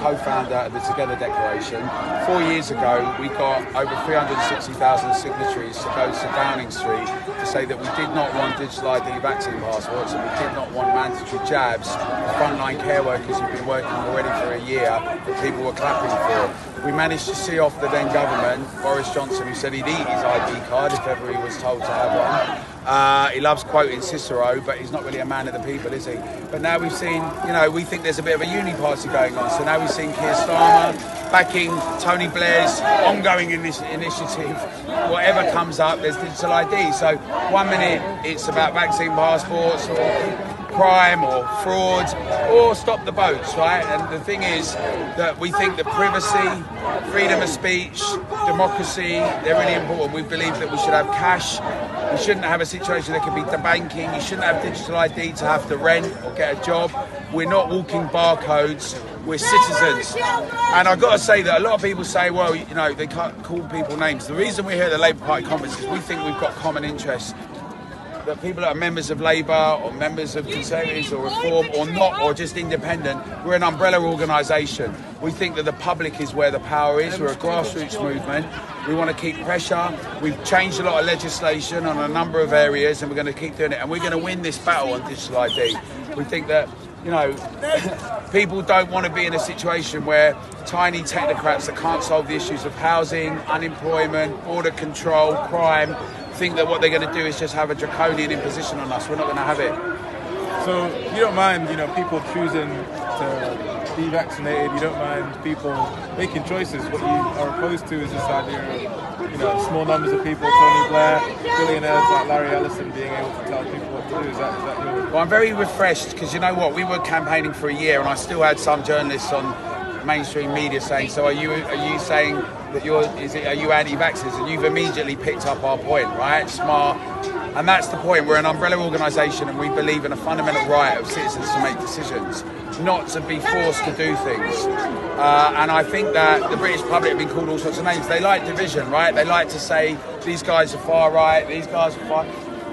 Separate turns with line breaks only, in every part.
co-founder of the Together Declaration. 4 years ago, we got over 360,000 signatories to go to Downing Street to say that we did not want digital ID vaccine passports and we did not want mandatory jabs for frontline care workers who've been working already for a year that people were clapping for. We managed to see off the then government, Boris Johnson, who said he'd eat his ID card if ever he was told to have one. He loves quoting Cicero, but he's not really a man of the people, is he? But now we've seen, we think there's a bit of a uni party going on. So now we've seen Keir Starmer backing Tony Blair's ongoing initiative. Whatever comes up, there's digital ID. So 1 minute it's about vaccine passports or crime or fraud or stop the boats, right? And the thing is that we think that privacy, freedom of speech, democracy, they're really important. We believe that we should have cash. We shouldn't have a situation that could be debanking. You shouldn't have digital ID to have to rent or get a job. We're not walking barcodes. We're citizens. And I've got to say that a lot of people say, well, they can't call people names. The reason we're here at the Labour Party conference is we think we've got common interests. That people that are members of Labour or members of Conservatives or Reform or not, or just independent, we're an umbrella organisation. We think that the public is where the power is. We're a grassroots movement. We want to keep pressure. We've changed a lot of legislation on a number of areas and we're going to keep doing it. And we're going to win this battle on digital ID. We think that, people don't want to be in a situation where tiny technocrats that can't solve the issues of housing, unemployment, border control, crime, think that what they're going to do is just have a draconian imposition on us. We're not going to have it.
So you don't mind, people choosing to be vaccinated. You don't mind people making choices. What you are opposed to is this idea of, small numbers of people, Tony Blair, billionaires like Larry Ellison being able to tell people what to do. Is that your...
Well, I'm very refreshed because you know what? We were campaigning for a year and I still had some journalists on mainstream media saying, so are you saying that are you anti-vaxxers? And you've immediately picked up our point, right? Smart. And that's the point. We're an umbrella organisation and we believe in a fundamental right of citizens to make decisions, not to be forced to do things. And I think that the British public have been called all sorts of names. They like division, right? They like to say, these guys are far right, these guys are far...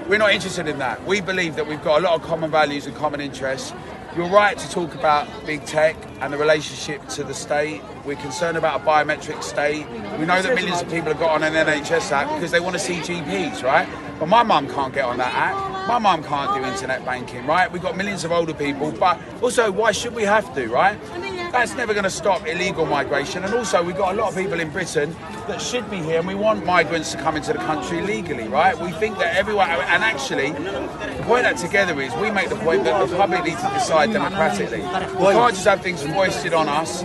We're not interested in that. We believe that we've got a lot of common values and common interests. You're right to talk about big tech and the relationship to the state. We're concerned about a biometric state. We know that millions of people have got on an NHS app because they want to see GPs, right? But my mum can't get on that app. My mum can't do internet banking, right? We've got millions of older people, but also why should we have to, right? That's never going to stop illegal migration. And also we've got a lot of people in Britain that should be here and we want migrants to come into the country legally, right? We think that everyone, and actually the point that together is we make the point that the public needs to decide democratically. We can't just have things foisted on us.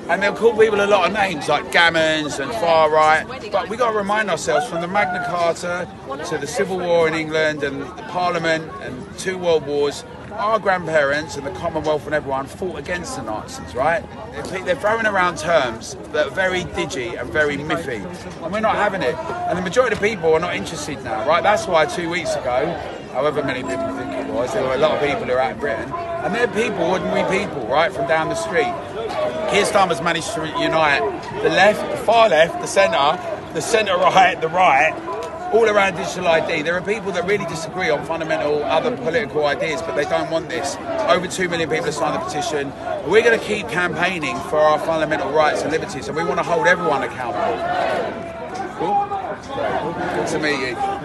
And they'll call people a lot of names like gammons and far right. But we've got to remind ourselves from the Magna Carta to the Civil War in England and the Parliament and 2 World Wars, our grandparents and the Commonwealth and everyone fought against the Nazis, right? They're throwing around terms that are very digi and very miffy. And we're not having it. And the majority of people are not interested now, right? That's why 2 weeks ago, however many people think it was, there were a lot of people who are out in Britain. And they're people, ordinary people, right, from down the street. Keir Starmer's managed to unite the left, the far left, the centre right, the right, all around digital ID. There are people that really disagree on fundamental other political ideas, but they don't want this. Over 2 million people have signed the petition. We're going to keep campaigning for our fundamental rights and liberties, and we want to hold everyone accountable. Cool? Great. Good to meet you.